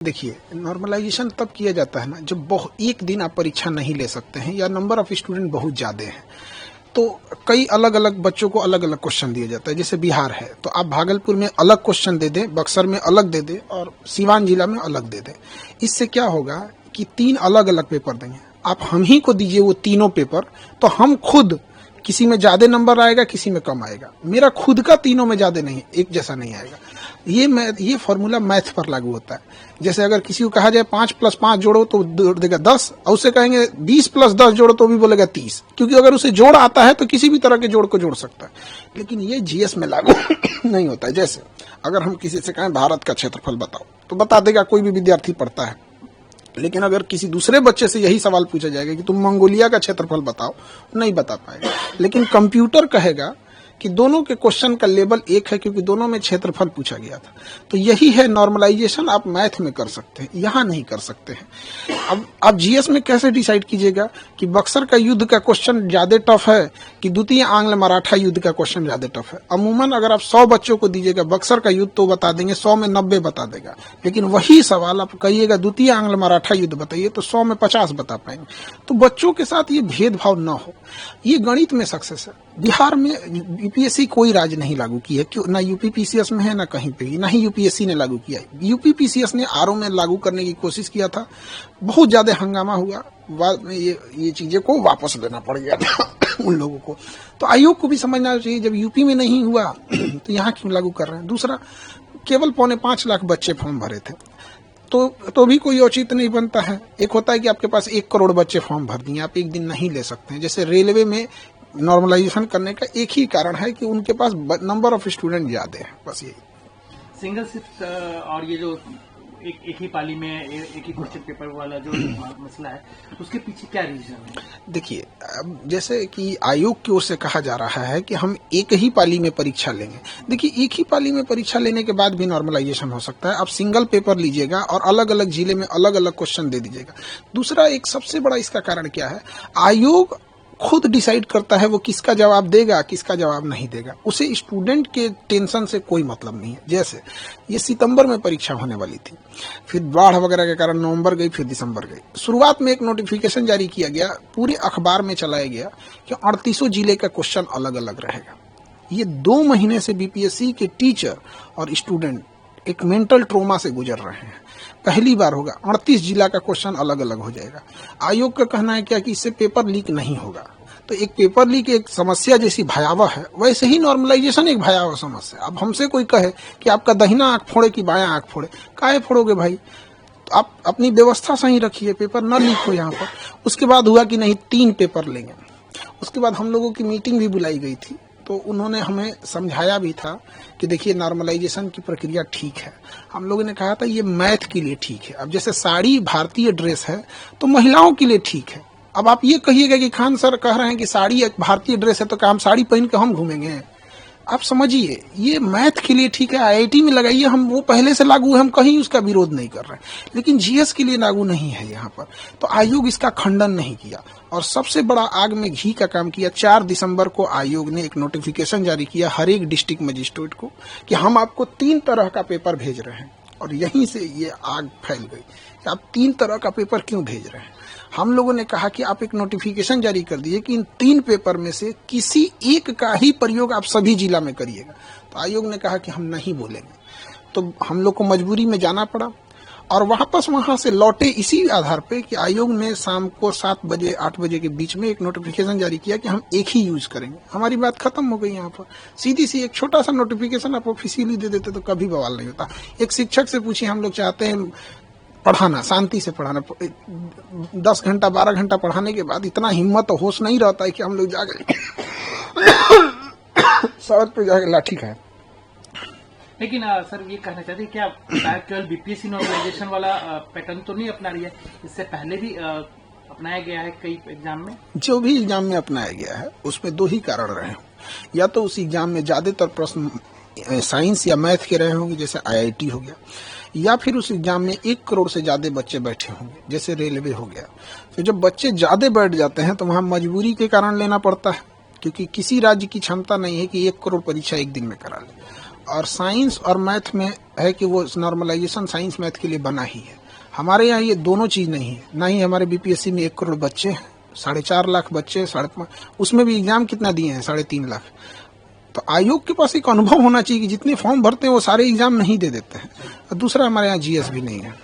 देखिए, नॉर्मलाइजेशन तब किया जाता है ना जब बहुत एक दिन आप परीक्षा नहीं ले सकते हैं या नंबर ऑफ स्टूडेंट बहुत ज़्यादा हैं। तो कई अलग अलग बच्चों को अलग अलग क्वेश्चन दिया जाता है। जैसे बिहार है तो आप भागलपुर में अलग क्वेश्चन दे दें, बक्सर में अलग दे दें और सीवान जिला में अलग दे दें। इससे क्या होगा कि 3 अलग अलग पेपर देंगे। आप हम ही को दीजिए वो तीनों पेपर, तो हम खुद किसी में ज्यादा नंबर आएगा, किसी में कम आएगा। मेरा खुद का तीनों में ज्यादा नहीं, एक जैसा नहीं आएगा। ये फॉर्मूला मैथ पर लागू होता है। जैसे अगर किसी को कहा जाए 5 + 5 जोड़ो तो देगा 10, और उसे कहेंगे 20 + 10 जोड़ो तो भी बोलेगा 30, क्योंकि अगर उसे जोड़ आता है तो किसी भी तरह के जोड़ को जोड़ सकता है। लेकिन ये जीएस में लागू नहीं होता है। जैसे अगर हम किसी से कहें भारत का क्षेत्रफल बताओ तो बता देगा, कोई भी विद्यार्थी पढ़ता है। लेकिन अगर किसी दूसरे बच्चे से यही सवाल पूछा जाएगा कि तुम मंगोलिया का क्षेत्रफल बताओ, नहीं बता पाएगा। लेकिन कंप्यूटर कहेगा कि दोनों के क्वेश्चन का लेवल एक है, क्योंकि दोनों में क्षेत्रफल पूछा गया था। तो यही है नॉर्मलाइजेशन, आप मैथ में कर सकते हैं, यहाँ नहीं कर सकते हैं। अब आप जीएस में कैसे डिसाइड कीजिएगा कि बक्सर का युद्ध का क्वेश्चन ज्यादा टफ है कि द्वितीय आंग्ल मराठा युद्ध का क्वेश्चन ज्यादा टफ है? अमूमन अगर आप 100 बच्चों को दीजिएगा बक्सर का युद्ध तो बता देंगे, 100 में 90 बता देगा। लेकिन वही सवाल आप कहिएगा द्वितीय आंग्ल मराठा युद्ध बताइए तो 100 में 50 बता पाएंगे। तो बच्चों के साथ ये भेदभाव न हो, ये गणित में सक्सेस है। बिहार में यूपीएससी कोई राज्य नहीं लागू की है, क्यों? ना यूपीपीसीएस में है, ना कहीं पे, ना ही यूपीएससी ने लागू किया है। यूपीपीसीएस ने आरओ में लागू करने की कोशिश किया था, बहुत ज्यादा हंगामा हुआ, बाद में ये चीजें को वापस लेना पड़ गया था उन लोगों को। तो आयोग को भी समझना चाहिए, जब यूपी में नहीं हुआ तो यहाँ क्यों लागू कर रहे हैं। दूसरा, केवल 4.25 लाख बच्चे फॉर्म भरे थे, तो भी कोई औचित्य नहीं बनता है। एक होता है कि आपके पास 1 करोड़ बच्चे फॉर्म भर दिए, आप एक दिन नहीं ले सकते हैं। जैसे रेलवे में नॉर्मलाइजेशन करने का एक ही कारण है कि उनके पास नंबर ऑफ स्टूडेंट ज्यादा है, बस यही। सिंगल शिफ्ट और ये जो एक ही पाली में एक ही क्वेश्चन पेपर वाला जो मसला है, उसके पीछे क्या रीजन है? देखिए, जैसे कि आयोग की ओर से कहा जा रहा है कि हम एक ही पाली में परीक्षा लेंगे। देखिए, एक ही पाली में परीक्षा लेने के बाद भी नॉर्मलाइजेशन हो सकता है। आप सिंगल पेपर लीजिएगा और अलग अलग जिले में अलग अलग क्वेश्चन दे दीजिएगा। दूसरा, एक सबसे बड़ा इसका कारण क्या है, आयोग खुद डिसाइड करता है वो किसका जवाब देगा, किसका जवाब नहीं देगा। उसे स्टूडेंट के टेंशन से कोई मतलब नहीं है। जैसे ये सितंबर में परीक्षा होने वाली थी, फिर बाढ़ वगैरह के कारण नवंबर गई, फिर दिसंबर गई। शुरुआत में एक नोटिफिकेशन जारी किया गया, पूरे अखबार में चलाया गया कि 38 जिले का क्वेश्चन अलग अलग रहेगा। ये 2 महीने से बीपीएससी के टीचर और स्टूडेंट एक मेंटल ट्रोमा से गुजर रहे हैं। पहली बार होगा 38 जिला का क्वेश्चन अलग अलग हो जाएगा। आयोग का कहना है क्या कि इससे पेपर लीक नहीं होगा। तो एक पेपर लीक एक समस्या जैसी भयावह है, वैसे ही नॉर्मलाइजेशन एक भयावह समस्या। अब हमसे कोई कहे कि आपका दाहिना आंख फोड़े कि बायां आंख फोड़े, काहे फोड़ोगे भाई? तो आप अपनी व्यवस्था सही रखिए, पेपर न लीक हो यहाँ पर। उसके बाद हुआ कि नहीं, 3 पेपर लेंगे। उसके बाद हम लोगों की मीटिंग भी बुलाई गई थी, तो उन्होंने हमें समझाया भी था कि देखिए, नॉर्मलाइजेशन की प्रक्रिया ठीक है। हम लोगों ने कहा था ये मैथ के लिए ठीक है। अब जैसे साड़ी भारतीय ड्रेस है तो महिलाओं के लिए ठीक है। अब आप ये कहिएगा कि खान सर कह रहे हैं कि साड़ी एक भारतीय ड्रेस है तो क्या हम साड़ी पहन के हम घूमेंगे? आप समझिए, ये मैथ के लिए ठीक है, आईआईटी में लगाइए, हम वो पहले से लागू है, हम कहीं उसका विरोध नहीं कर रहे हैं। लेकिन जीएस के लिए लागू नहीं है यहाँ पर। तो आयोग इसका खंडन नहीं किया और सबसे बड़ा आग में घी का काम किया। 4 दिसंबर को आयोग ने एक नोटिफिकेशन जारी किया हर एक डिस्ट्रिक्ट मजिस्ट्रेट को कि हम आपको 3 तरह का पेपर भेज रहे हैं। और यहीं से ये आग फैल गई कि आप 3 तरह का पेपर क्यों भेज रहे हैं। हम लोगों ने कहा कि आप एक नोटिफिकेशन जारी कर दिए कि इन 3 पेपर में से किसी एक का ही प्रयोग आप सभी जिला में करिएगा। तो आयोग ने कहा कि हम नहीं बोलेंगे। तो हम लोग को मजबूरी में जाना पड़ा और वापस वहां से लौटे इसी आधार पे कि आयोग ने शाम को 7 बजे 8 बजे के बीच में एक नोटिफिकेशन जारी किया कि हम एक ही यूज करेंगे। हमारी बात खत्म हो गई। यहाँ पर सीधी सी एक छोटा सा नोटिफिकेशन आप ऑफिशियली दे देते तो कभी बवाल नहीं होता। एक शिक्षक से पूछिए, हम लोग चाहते हैं पढ़ाना, शांति से पढ़ाना, 10 घंटा 12 घंटा पढ़ाने के बाद इतना हिम्मत और होश नहीं रहता है कि हम लोग जाकर सड़क पे जाकर लाठी खाए। लेकिन सर ये कहना चाहते हैं, क्या केवल बीपीएससी नॉर्मलाइजेशन वाला पैटर्न तो नहीं अपना रही है, इससे पहले भी अपनाया गया है कई एग्जाम में? जो भी एग्जाम में अपनाया गया है उसमें 2 ही कारण रहे हों। या तो उस एग्जाम में ज्यादातर प्रश्न साइंस या मैथ के रहे होंगे, जैसे आईआईटी हो गया, या फिर उस एग्जाम में 1 करोड़ से ज्यादा बच्चे बैठे होंगे, जैसे रेलवे हो गया। तो जब बच्चे ज्यादा बैठ जाते हैं तो वहां मजबूरी के कारण लेना पड़ता है, क्योंकि किसी राज्य की क्षमता नहीं है कि 1 करोड़ परीक्षा एक दिन में करा ले। और साइंस और मैथ में है कि वो नॉर्मलाइजेशन साइंस मैथ के लिए बना ही है। हमारे यहाँ ये दोनों चीज नहीं है। ना ही हमारे बीपीएससी में 1 करोड़ बच्चे हैं, 4.5 लाख बच्चे, उसमें भी एग्जाम कितना दिए हैं, 3.5 लाख। तो आयोग के पास एक अनुभव होना चाहिए कि जितने फॉर्म भरते हैं वो सारे एग्जाम नहीं दे देते हैं। और दूसरा, हमारे यहाँ जीएस भी नहीं है।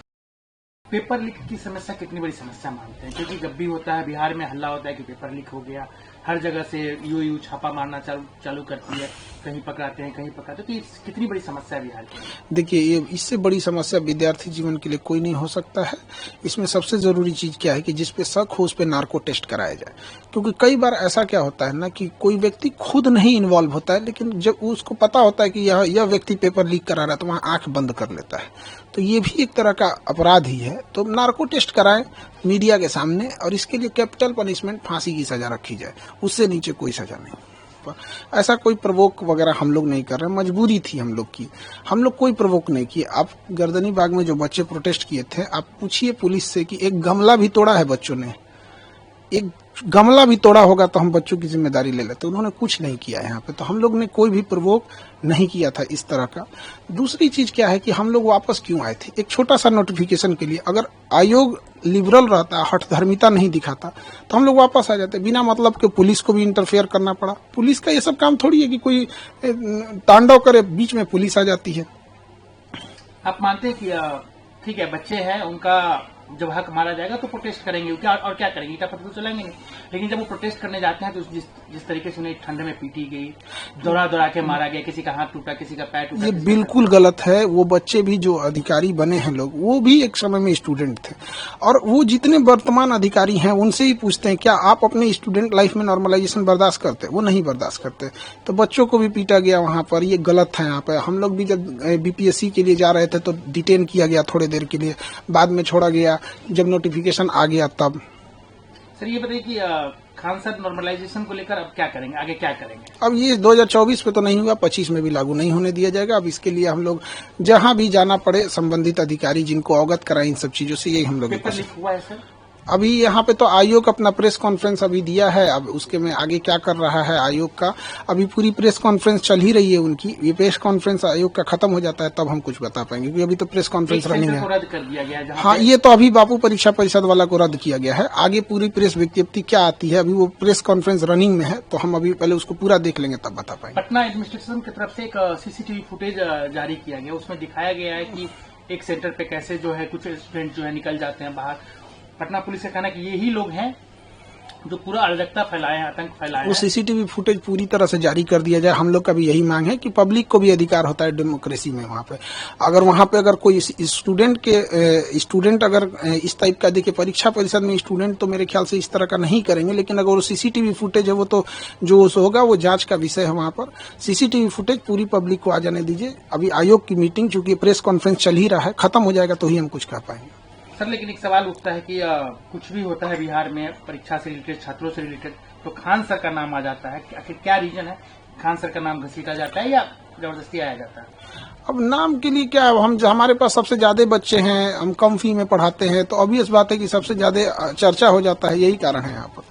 पेपर लीक की समस्या कितनी बड़ी समस्या मानते हैं? क्योंकि जब भी होता है, बिहार में हल्ला होता है कि पेपर लीक हो गया, हर जगह से यू छापा मारना चालू करती है, कहीं पकड़ाते हैं कहीं पकड़ाते हैं, तो ये कितनी बड़ी समस्या है बिहार की? देखिए, ये इससे बड़ी समस्या विद्यार्थी जीवन के लिए कोई नहीं हो सकता है। इसमें सबसे जरूरी चीज क्या है कि जिस पे शक हो उस पे नार्को टेस्ट कराया जाए। क्योंकि कई बार ऐसा क्या होता है ना कि कोई व्यक्ति खुद नहीं इन्वॉल्व होता है, लेकिन जब उसको पता होता है कि यह व्यक्ति पेपर लीक करा रहा है तो वहाँ आंख बंद कर लेता है। तो ये भी एक तरह का अपराध ही है। तो नार्को टेस्ट कराएं मीडिया के सामने, और इसके लिए कैपिटल पनिशमेंट, फांसी की सजा रखी जाए, उससे नीचे कोई सजा नहीं। ऐसा कोई प्रवोक वगैरह हम लोग नहीं कर रहे, मजबूरी थी हम लोग की, हम लोग कोई प्रवोक नहीं किए। आप गर्दनी बाग में जो बच्चे प्रोटेस्ट किए थे, आप पूछिए पुलिस से कि एक गमला भी तोड़ा है बच्चों ने, एक गमला भी तोड़ा होगा तो हम बच्चों की जिम्मेदारी ले लेते। उन्होंने कुछ नहीं किया यहाँ पे, तो हम लोग ने कोई भी प्रवोक नहीं किया था इस तरह का। दूसरी चीज क्या है कि हम लोग वापस क्यों आए थे, एक छोटा सा नोटिफिकेशन के लिए। अगर आयोग लिबरल रहता, हठधर्मिता नहीं दिखाता, तो हम लोग वापस आ जाते। बिना मतलब के पुलिस को भी इंटरफेयर करना पड़ा। पुलिस का ये सब काम थोड़ी है कि कोई तांडव करे, बीच में पुलिस आ जाती है। आप मानते हैं कि ठीक है, बच्चे हैं, उनका जब हक मारा जाएगा तो प्रोटेस्ट करेंगे, क्या और क्या करेंगे, ईटा पत्थर तो चलाएंगे नहीं। लेकिन जब वो प्रोटेस्ट करने जाते हैं तो जिस तरीके से उन्हें ठंड में पीटी गई, दौड़ा के मारा गया, किसी का हाथ टूटा, किसी का पैर टूटा, ये बिल्कुल गलत है। वो बच्चे भी जो अधिकारी बने हैं लोग, वो भी एक समय में स्टूडेंट थे, और वो जितने वर्तमान अधिकारी हैं उनसे ही पूछते हैं क्या आप अपने स्टूडेंट लाइफ में नॉर्मलाइजेशन बर्दाश्त करते? वो नहीं बर्दाश्त करते। तो बच्चों को भी पीटा गया वहां पर, ये गलत है। यहाँ पे हम लोग भी जब बीपीएससी के लिए जा रहे थे तो डिटेन किया गया थोड़ी देर के लिए, बाद में छोड़ा गया जब नोटिफिकेशन आ गया तब। सर ये बताइए कि खान सर नॉर्मलाइजेशन को लेकर अब क्या करेंगे, आगे क्या करेंगे? अब ये 2024 में तो नहीं हुआ, 25 में भी लागू नहीं होने दिया जाएगा। अब इसके लिए हम लोग जहां भी जाना पड़े, संबंधित अधिकारी जिनको अवगत कराएं इन सब चीजों से, यही हम लोग पेपर लीक हुआ है सर? अभी यहाँ पे तो आयोग अपना प्रेस कॉन्फ्रेंस अभी दिया है। अब उसके में आगे क्या कर रहा है आयोग का, अभी पूरी प्रेस कॉन्फ्रेंस चल ही रही है उनकी। ये प्रेस कॉन्फ्रेंस आयोग का खत्म हो जाता है तब हम कुछ बता पाएंगे, क्योंकि अभी तो प्रेस कॉन्फ्रेंस रनिंग है। रद्द कर दिया गया है। हाँ, ये तो अभी बापू परीक्षा परिषद वाला को रद्द किया गया है। आगे पूरी प्रेस विज्ञप्ति क्या आती है, अभी वो प्रेस कॉन्फ्रेंस रनिंग में है, तो हम अभी पहले उसको पूरा देख लेंगे तब बता पाएंगे। पटना एडमिनिस्ट्रेशन की तरफ से एक सीसीटीवी फुटेज जारी किया गया, उसमें दिखाया गया है कि एक सेंटर पे कैसे जो है कुछ स्टूडेंट जो है निकल जाते हैं बाहर। पटना पुलिस का कहना है कि यही लोग हैं जो पूरा अराजकता फैलाए हैं, आतंक फैलाए हैं। वो सीसीटीवी फुटेज पूरी तरह से जारी कर दिया जाए। हम लोग का भी यही मांग है कि पब्लिक को भी अधिकार होता है डेमोक्रेसी में। वहाँ पे अगर कोई स्टूडेंट अगर इस टाइप का देखिए, परीक्षा परिषद में स्टूडेंट तो मेरे ख्याल से इस तरह का नहीं करेंगे, लेकिन अगर वो सीसीटीवी फुटेज है वो तो जो होगा वो जांच का विषय है। वहाँ पर सीसीटीवी फुटेज पूरी पब्लिक को आ जाने दीजिए। अभी आयोग की मीटिंग, चूंकि प्रेस कॉन्फ्रेंस चल ही रहा है, खत्म हो जाएगा तो ही हम कुछ कह पाएंगे। सर लेकिन एक सवाल उठता है कि कुछ भी होता है बिहार में परीक्षा से रिलेटेड, छात्रों से रिलेटेड, तो खान सर का नाम आ जाता है। आखिर क्या रीजन है, खान सर का नाम घसीटा जाता है या जबरदस्ती आया जाता है? अब नाम के लिए क्या, हमारे पास सबसे ज्यादा बच्चे हैं, हम कम फी में पढ़ाते हैं, तो ऑब्वियस बात है कि सबसे ज्यादा चर्चा हो जाता है, यही कारण है यहाँ पर।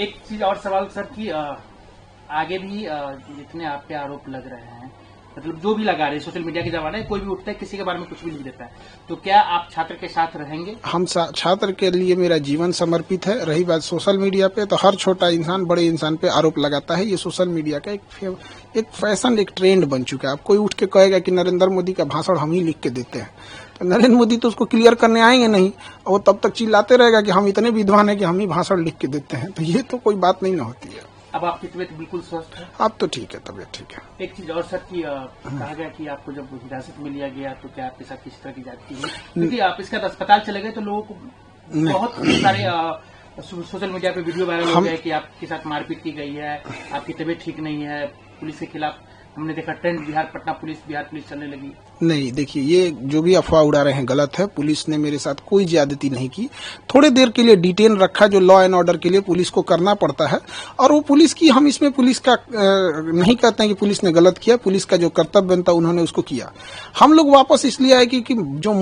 एक चीज और सवाल सर कि आगे भी जितने आप पे आरोप लग रहे हैं, मतलब जो भी लगा रहे, सोशल मीडिया के जमाने कोई भी उठता है किसी के बारे में कुछ भी लिख देता है, तो क्या आप छात्र के साथ रहेंगे? हम छात्र के लिए मेरा जीवन समर्पित है। रही बात सोशल मीडिया पे, तो हर छोटा इंसान बड़े इंसान पे आरोप लगाता है। ये सोशल मीडिया का एक फैशन, एक ट्रेंड बन चुका है। अब कोई उठ के कहेगा कि नरेंद्र मोदी का भाषण हम ही लिख के देते हैं, तो नरेंद्र मोदी तो उसको क्लियर करने आएंगे नहीं, और वो तब तक चिल्लाते रहेगा कि हम इतने विद्वान है कि हम ही भाषण लिख के देते हैं। तो ये तो कोई बात नहीं ना होती है। अब आपकी तबीयत बिल्कुल स्वस्थ है? अब तो ठीक है, तबीयत ठीक है। एक चीज और सर की कहा गया कि आपको जब हिरासत में लिया गया तो क्या आपके साथ किस तरह की जाती है, क्योंकि आप इसके बाद अस्पताल चले गए तो लोगों को बहुत सारे सोशल मीडिया पे वीडियो वायरल हो गया कि आपके साथ मारपीट की गई है, आपकी तबीयत ठीक नहीं है, पुलिस के खिलाफ हमने देखा ट्रेंड बिहार पुलिस चलने लगी। नहीं, देखिए ये जो भी अफवाह उड़ा रहे हैं गलत है। पुलिस ने मेरे साथ कोई ज्यादती नहीं की। थोड़े देर के लिए डिटेन रखा, जो लॉ एंड ऑर्डर के लिए पुलिस को करना पड़ता है, और वो पुलिस की, हम इसमें पुलिस का नहीं कहते हैं कि पुलिस ने गलत किया। पुलिस का जो कर्तव्य था उन्होंने उसको किया। हम लोग वापस इसलिए आए कि जो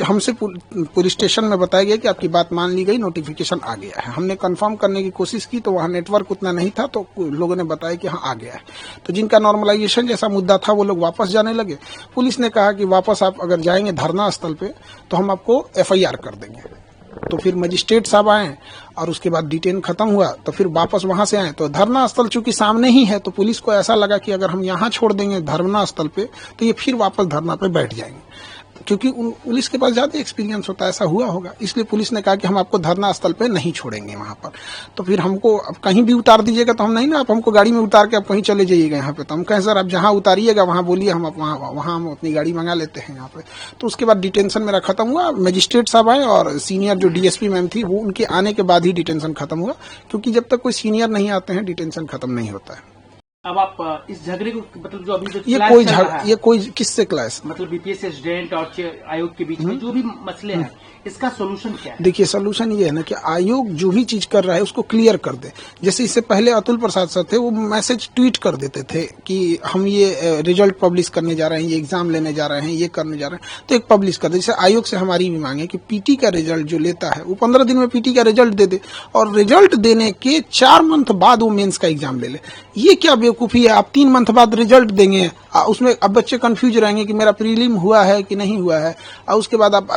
हमसे पुलिस स्टेशन में बताया गया कि आपकी बात मान ली गई, नोटिफिकेशन आ गया है। हमने कंफर्म करने की कोशिश की तो वहाँ नेटवर्क उतना नहीं था, तो लोगों ने बताया कि हाँ आ गया है। तो जिनका नॉर्मलाइजेशन जैसा मुद्दा था वो लोग वापस जाने लगे। पुलिस ने कहा कि वापस आप अगर जाएंगे धरना स्थल पे तो हम आपको एफआईआर कर देंगे। तो फिर मजिस्ट्रेट साहब आए और उसके बाद डिटेन खत्म हुआ, तो फिर वापस वहां से आए। तो धरना स्थल चूंकि सामने ही है, तो पुलिस को ऐसा लगा कि अगर हम यहाँ छोड़ देंगे धरना स्थल पे तो ये फिर वापस धरना पे बैठ जाएंगे, क्योंकि पुलिस के पास ज्यादा एक्सपीरियंस होता है, ऐसा हुआ होगा। इसलिए पुलिस ने कहा कि हम आपको धरना स्थल पे नहीं छोड़ेंगे वहां पर। तो फिर हमको अब कहीं भी उतार दीजिएगा तो हम नहीं ना, आप हमको गाड़ी में उतार के आप कहीं चले जाइएगा यहाँ पे। तो हम कहें सर आप जहाँ उतारिएगा वहाँ बोलिए, हम वहाँ हम अपनी गाड़ी मंगा लेते हैं यहाँ पे। तो उसके बाद डिटेंशन मेरा खत्म हुआ। मजिस्ट्रेट साहब आए और सीनियर जो डीएसपी मैम थी, वो उनके आने के बाद ही डिटेंशन खत्म हुआ, क्योंकि जब तक कोई सीनियर नहीं आते हैं डिटेंशन खत्म नहीं होता है। अब आप इस झगड़े को, मतलब जो अभी जो ये कोई किससे क्लास, मतलब बीपीएससी स्टूडेंट और आयोग के बीच में जो भी मसले हैं, इसका सोल्यूशन क्या है? देखिए सोल्यूशन ये है ना कि आयोग जो भी चीज कर रहा है उसको क्लियर कर दे। जैसे इससे पहले अतुल प्रसाद सर थे, वो मैसेज ट्वीट कर देते थे कि हम ये रिजल्ट पब्लिश करने जा रहे हैं, ये एग्जाम लेने जा रहे हैं, ये करने जा रहे हैं, तो एक पब्लिश कर दे। जैसे आयोग से हमारी भी मांग है कि पीटी का रिजल्ट जो लेता है वो 15 दिन में पीटी का रिजल्ट दे दे, और रिजल्ट देने के 4 मंथ बाद वो मेंस का एग्जाम ले ले। ये क्या बेवकूफी है? आप 3 मंथ बाद रिजल्ट देंगे, उसमें अब बच्चे कंफ्यूज रहेंगे कि मेरा प्रीलिम हुआ है कि नहीं हुआ है, और उसके बाद आप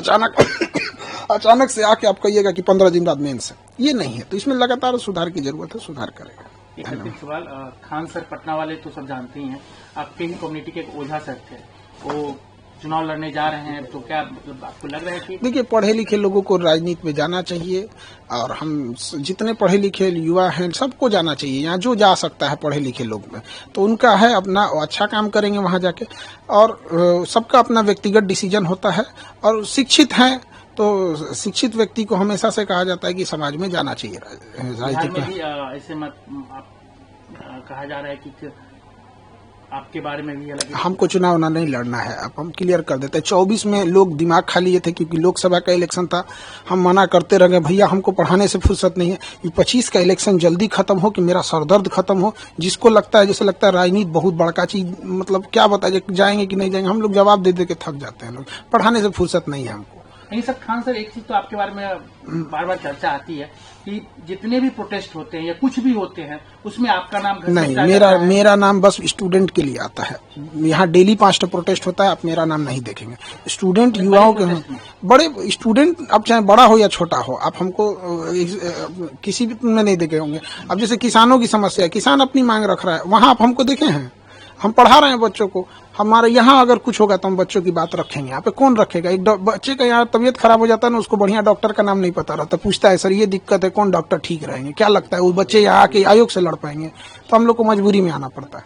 अचानक से आके आप कहिएगा कि 15 दिन बाद मेंस है। ये नहीं है। तो इसमें लगातार सुधार की जरूरत है, सुधार करेगा। एक अंतिम सवाल, खान सर पटना वाले तो सब जानते ही हैं, आपके ही कम्युनिटी के एक ओझा सर थे, वो चुनाव लड़ने जा रहे हैं, तो क्या मतलब आपको लग रहा है कि? देखिए पढ़े लिखे लोगों को राजनीति में जाना चाहिए, और हम जितने पढ़े लिखे युवा हैं सबको जाना चाहिए। यहाँ जो जा सकता है पढ़े लिखे लोग में, तो उनका है अपना अच्छा काम करेंगे वहाँ जाके, और सबका अपना व्यक्तिगत डिसीजन होता है। और शिक्षित हैं तो शिक्षित व्यक्ति को हमेशा से कहा जाता है कि समाज में जाना चाहिए राजनीति में। ऐसे मत कहा जा रहा है कि आपके बारे में भी अलग, हमको चुनाव ना नहीं लड़ना है। अब हम क्लियर कर देते हैं। 24 में लोग दिमाग खा लिए थे, क्योंकि लोकसभा का इलेक्शन था, हम मना करते रह गए, भैया हमको पढ़ाने से फुर्सत नहीं है, ये 25 का इलेक्शन जल्दी खत्म हो कि मेरा सरदर्द खत्म हो। जिसको लगता है, जैसे लगता है राजनीति बहुत बड़का चीज, मतलब क्या बताए जाएंगे कि नहीं जाएंगे, हम लोग जवाब दे दे के थक जाते हैं। लोग पढ़ाने से फुर्सत नहीं है हमको। नहीं सर, खान सर एक चीज तो आपके बारे में बार बार चर्चा आती है कि जितने भी प्रोटेस्ट होते हैं या कुछ भी होते हैं उसमें आपका नाम नहीं, मेरा नाम बस स्टूडेंट के लिए आता है। यहाँ डेली 5 प्रोटेस्ट होता है, आप मेरा नाम नहीं देखेंगे। स्टूडेंट युवाओं के बड़े स्टूडेंट, अब चाहे बड़ा हो या छोटा हो, आप हमको किसी भी में नहीं देखे होंगे। अब जैसे किसानों की समस्या है, किसान अपनी मांग रख रहा है, वहाँ आप हमको देखे हैं? हम पढ़ा रहे हैं बच्चों को। हमारे यहाँ अगर कुछ होगा तो हम बच्चों की बात रखेंगे। यहाँ पे कौन रखेगा? एक बच्चे का यहाँ तबीयत खराब हो जाता है ना, उसको बढ़िया डॉक्टर का नाम नहीं पता रहता, पूछता है सर ये दिक्कत है, कौन डॉक्टर ठीक रहेंगे? क्या लगता है वो बच्चे यहाँ आके आयोग से लड़ पाएंगे? तो हम लोग को मजबूरी में आना पड़ता है।